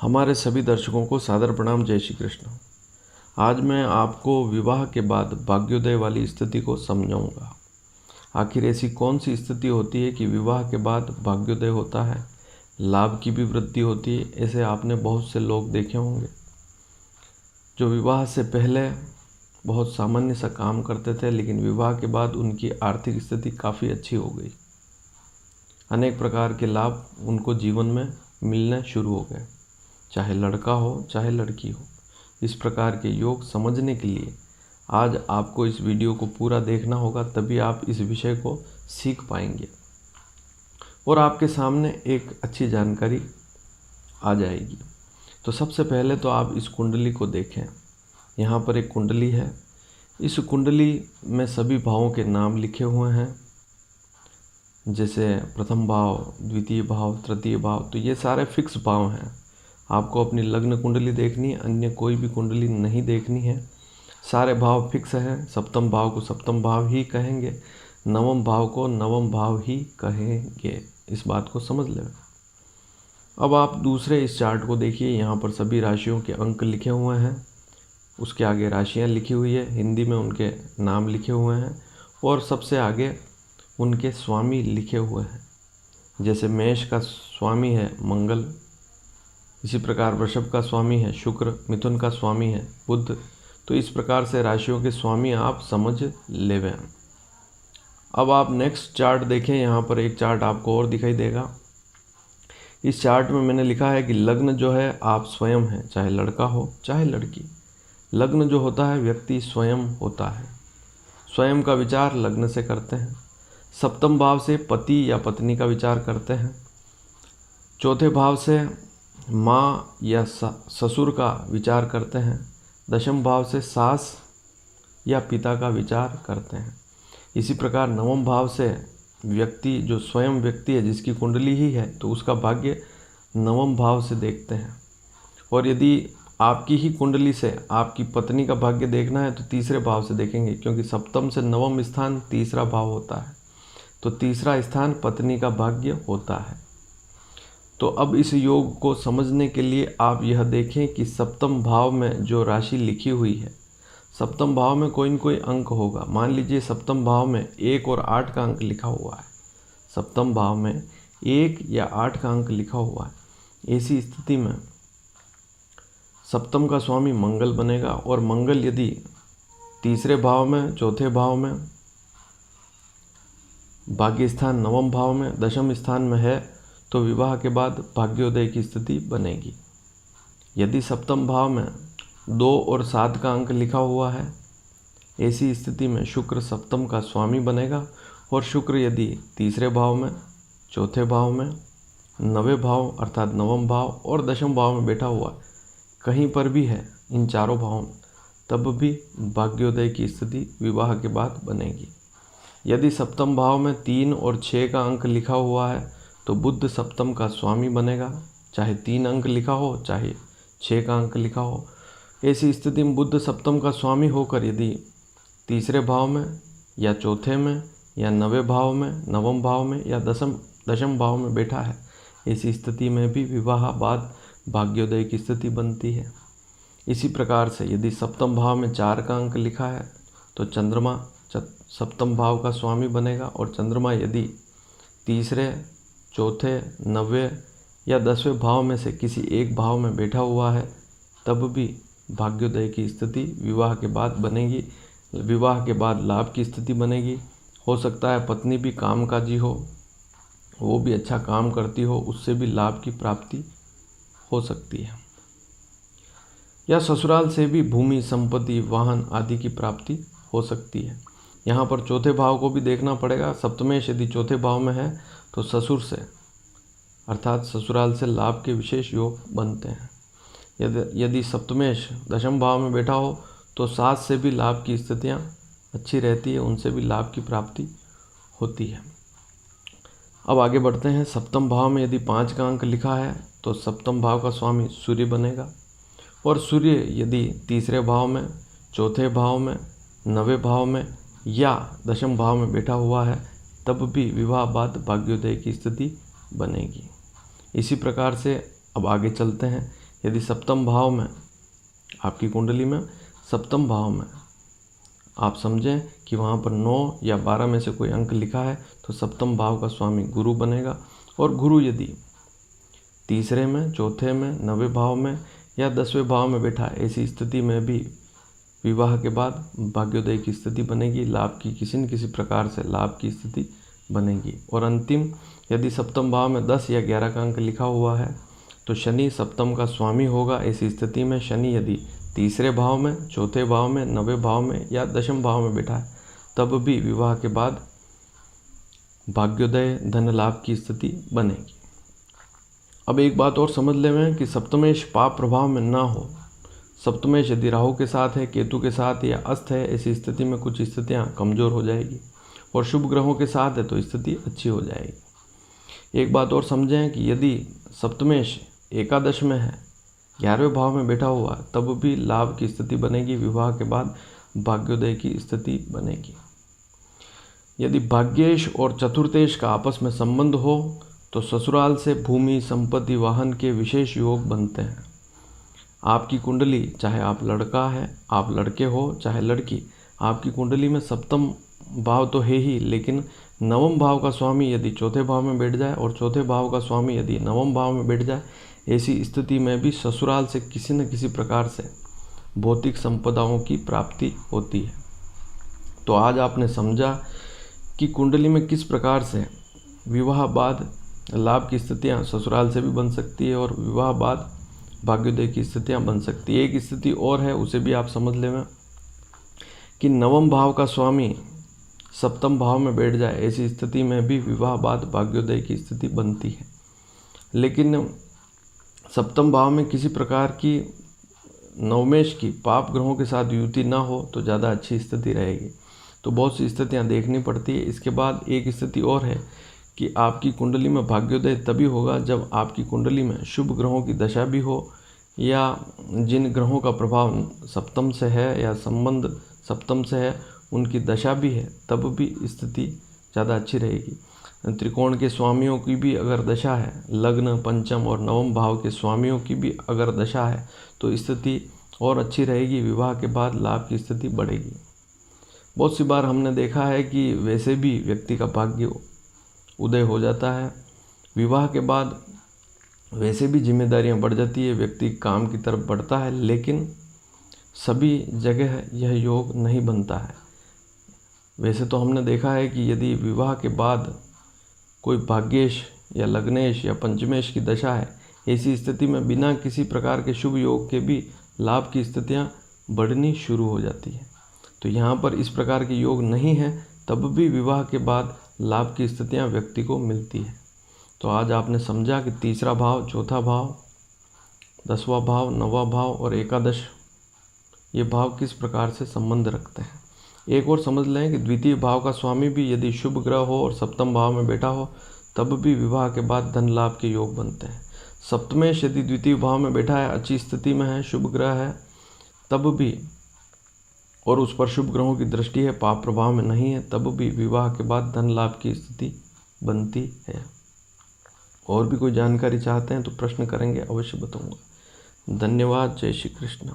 हमारे सभी दर्शकों को सादर प्रणाम। जय श्री कृष्ण। आज मैं आपको विवाह के बाद भाग्योदय वाली स्थिति को समझाऊंगा। आखिर ऐसी कौन सी स्थिति होती है कि विवाह के बाद भाग्योदय होता है, लाभ की भी वृद्धि होती है। ऐसे आपने बहुत से लोग देखे होंगे जो विवाह से पहले बहुत सामान्य सा काम करते थे, लेकिन विवाह के बाद उनकी आर्थिक स्थिति काफ़ी अच्छी हो गई। अनेक प्रकार के लाभ उनको जीवन में मिलने शुरू हो गए, चाहे लड़का हो चाहे लड़की हो। इस प्रकार के योग समझने के लिए आज आपको इस वीडियो को पूरा देखना होगा, तभी आप इस विषय को सीख पाएंगे और आपके सामने एक अच्छी जानकारी आ जाएगी। तो सबसे पहले तो आप इस कुंडली को देखें। यहाँ पर एक कुंडली है। इस कुंडली में सभी भावों के नाम लिखे हुए हैं, जैसे प्रथम भाव, द्वितीय भाव, तृतीय भाव। तो ये सारे फिक्स भाव हैं। आपको अपनी लग्न कुंडली देखनी है, अन्य कोई भी कुंडली नहीं देखनी है। सारे भाव फिक्स हैं। सप्तम भाव को सप्तम भाव ही कहेंगे, नवम भाव को नवम भाव ही कहेंगे। इस बात को समझ लें। अब आप दूसरे इस चार्ट को देखिए। यहाँ पर सभी राशियों के अंक लिखे हुए हैं, उसके आगे राशियाँ लिखी हुई है, हिंदी में उनके नाम लिखे हुए हैं और सबसे आगे उनके स्वामी लिखे हुए हैं। जैसे मेष का स्वामी है मंगल, इसी प्रकार वृषभ का स्वामी है शुक्र, मिथुन का स्वामी है बुध। तो इस प्रकार से राशियों के स्वामी आप समझ लेवें। अब आप नेक्स्ट चार्ट देखें। यहाँ पर एक चार्ट आपको और दिखाई देगा। इस चार्ट में मैंने लिखा है कि लग्न जो है आप स्वयं हैं, चाहे लड़का हो चाहे लड़की। लग्न जो होता है व्यक्ति स्वयं होता है, स्वयं का विचार लग्न से करते हैं। सप्तम भाव से पति या पत्नी का विचार करते हैं। चौथे भाव से माँ या ससुर का विचार करते हैं। दशम भाव से सास या पिता का विचार करते हैं। इसी प्रकार नवम भाव से व्यक्ति जो स्वयं व्यक्ति है, जिसकी कुंडली ही है, तो उसका भाग्य नवम भाव से देखते हैं। और यदि आपकी ही कुंडली से आपकी पत्नी का भाग्य देखना है तो तीसरे भाव से देखेंगे, क्योंकि सप्तम से नवम स्थान तीसरा भाव होता है। तो तीसरा स्थान पत्नी का भाग्य होता है। तो अब इस योग को समझने के लिए आप यह देखें कि सप्तम भाव में जो राशि लिखी हुई है, सप्तम भाव में कोई न कोई अंक होगा। मान लीजिए सप्तम भाव में 1 और 8 का अंक लिखा हुआ है। सप्तम भाव में 1 या 8 का अंक लिखा हुआ है। ऐसी स्थिति में सप्तम का स्वामी मंगल बनेगा और मंगल यदि तीसरे भाव में, चौथे भाव में, भाग्य स्थान नवम भाव में, दशम स्थान में है तो विवाह के बाद भाग्योदय की स्थिति बनेगी। यदि सप्तम भाव में 2 और 7 का अंक लिखा हुआ है, ऐसी स्थिति में शुक्र सप्तम का स्वामी बनेगा और शुक्र यदि तीसरे भाव में, चौथे भाव में, नवे भाव अर्थात नवम भाव और दशम भाव में बैठा हुआ कहीं पर भी है, इन चारों भावों में, तब भी भाग्योदय की स्थिति विवाह के बाद बनेगी। यदि सप्तम भाव में 3 और 6 का अंक लिखा हुआ है तो बुध सप्तम का स्वामी बनेगा, चाहे 3 अंक लिखा हो चाहे 6 का अंक लिखा हो। ऐसी स्थिति में बुध सप्तम का स्वामी होकर यदि तीसरे भाव में या चौथे में या नवे भाव में, नवम भाव में या दशम भाव में बैठा है, ऐसी स्थिति में भी विवाह बाद भाग्योदय की स्थिति बनती है। इसी प्रकार से यदि सप्तम भाव में 4 का अंक लिखा है तो चंद्रमा सप्तम भाव का स्वामी बनेगा और चंद्रमा यदि तीसरे, चौथे, नवे या 10वें भाव में से किसी एक भाव में बैठा हुआ है, तब भी भाग्योदय की स्थिति विवाह के बाद बनेगी। विवाह के बाद लाभ की स्थिति बनेगी। हो सकता है पत्नी भी कामकाजी हो, वो भी अच्छा काम करती हो, उससे भी लाभ की प्राप्ति हो सकती है। या ससुराल से भी भूमि, संपत्ति, वाहन आदि की प्राप्ति हो सकती है। यहाँ पर चौथे भाव को भी देखना पड़ेगा। सप्तमेश यदि चौथे भाव में है तो ससुर से अर्थात ससुराल से लाभ के विशेष योग बनते हैं। यदि सप्तमेश दशम भाव में बैठा हो तो सास से भी लाभ की स्थितियाँ अच्छी रहती है, उनसे भी लाभ की प्राप्ति होती है। अब आगे बढ़ते हैं। सप्तम भाव में यदि 5 का अंक लिखा है तो सप्तम भाव का स्वामी सूर्य बनेगा और सूर्य यदि तीसरे भाव में, चौथे भाव में, नवे भाव में या दशम भाव में बैठा हुआ है, तब भी विवाह बाद भाग्योदय की स्थिति बनेगी। इसी प्रकार से अब आगे चलते हैं। यदि सप्तम भाव में, आपकी कुंडली में सप्तम भाव में आप समझें कि वहाँ पर 9 या 12 में से कोई अंक लिखा है तो सप्तम भाव का स्वामी गुरु बनेगा। और गुरु यदि तीसरे में, चौथे में, 9वें भाव में या 10वें भाव में बैठा है, ऐसी स्थिति में भी विवाह के बाद भाग्योदय की स्थिति बनेगी, लाभ की किसी न किसी प्रकार से लाभ की स्थिति बनेगी। और अंतिम, यदि सप्तम भाव में 10 या 11 का अंक लिखा हुआ है तो शनि सप्तम का स्वामी होगा। ऐसी स्थिति में शनि यदि तीसरे भाव में, चौथे भाव में, 9वें भाव में या 10वें भाव में बैठा है तब भी विवाह के बाद भाग्योदय धन लाभ की स्थिति बनेगी। अब एक बात और समझ लें कि सप्तमेश पाप प्रभाव में ना हो। सप्तमेश यदि राहु के साथ है, केतु के साथ या अस्त है, ऐसी स्थिति में कुछ स्थितियां कमज़ोर हो जाएगी। और शुभ ग्रहों के साथ है तो स्थिति अच्छी हो जाएगी। एक बात और समझें कि यदि सप्तमेश एकादश में है, 11वें भाव में बैठा हुआ तब भी लाभ की स्थिति बनेगी, विवाह के बाद भाग्योदय की स्थिति बनेगी। यदि भाग्येश और चतुर्थेश का आपस में संबंध हो तो ससुराल से भूमि, संपत्ति, वाहन के विशेष योग बनते हैं। आपकी कुंडली, चाहे आप लड़का है, आप लड़के हो, चाहे लड़की, आपकी कुंडली में सप्तम भाव तो है ही, लेकिन 9वें भाव का स्वामी यदि चौथे भाव में बैठ जाए और चौथे भाव का स्वामी यदि 9वें भाव में बैठ जाए, ऐसी स्थिति में भी ससुराल से किसी न किसी प्रकार से भौतिक संपदाओं की प्राप्ति होती है। तो आज आपने समझा कि कुंडली में किस प्रकार से विवाह बाद लाभ की स्थितियां ससुराल से भी बन सकती है और विवाह बाद भाग्योदय की स्थितियां बन सकती है। एक स्थिति और है, उसे भी आप समझ लें कि 9वें भाव का स्वामी सप्तम भाव में बैठ जाए, ऐसी स्थिति में भी विवाह बाद भाग्योदय की स्थिति बनती है। लेकिन सप्तम भाव में किसी प्रकार की नवमेश की पाप ग्रहों के साथ युति ना हो तो ज़्यादा अच्छी स्थिति रहेगी। तो बहुत सी स्थितियां देखनी पड़ती है। इसके बाद एक स्थिति और है कि आपकी कुंडली में भाग्योदय तभी होगा जब आपकी कुंडली में शुभ ग्रहों की दशा भी हो या जिन ग्रहों का प्रभाव सप्तम से है या संबंध सप्तम से है उनकी दशा भी है, तब भी स्थिति ज़्यादा अच्छी रहेगी। त्रिकोण के स्वामियों की भी अगर दशा है, लग्न, पंचम और 9वें भाव के स्वामियों की भी अगर दशा है तो स्थिति और अच्छी रहेगी, विवाह के बाद लाभ की स्थिति बढ़ेगी। बहुत सी बार हमने देखा है कि वैसे भी व्यक्ति का भाग्य उदय हो जाता है, विवाह के बाद वैसे भी जिम्मेदारियां बढ़ जाती है, व्यक्ति काम की तरफ बढ़ता है, लेकिन सभी जगह यह योग नहीं बनता है। वैसे तो हमने देखा है कि यदि विवाह के बाद कोई भाग्येश या लग्नेश या पंचमेश की दशा है, ऐसी स्थिति में बिना किसी प्रकार के शुभ योग के भी लाभ की स्थितियां बढ़नी शुरू हो जाती है। तो यहाँ पर इस प्रकार के योग नहीं है, तब भी विवाह के बाद लाभ की स्थितियां व्यक्ति को मिलती है। तो आज आपने समझा कि तीसरा भाव, चौथा भाव, 10वां भाव, 9वां भाव और एकादश ये भाव किस प्रकार से संबंध रखते हैं। एक और समझ लें कि द्वितीय भाव का स्वामी भी यदि शुभ ग्रह हो और सप्तम भाव में बैठा हो तब भी विवाह के बाद धन लाभ के योग बनते हैं। सप्तमेश यदि द्वितीय भाव में बैठा है, अच्छी स्थिति में है, शुभ ग्रह है, तब भी और उस पर शुभ ग्रहों की दृष्टि है, पाप प्रभाव में नहीं है, तब भी विवाह के बाद धन लाभ की स्थिति बनती है। और भी कोई जानकारी चाहते हैं तो प्रश्न करेंगे, अवश्य बताऊंगा। धन्यवाद। जय श्री कृष्ण।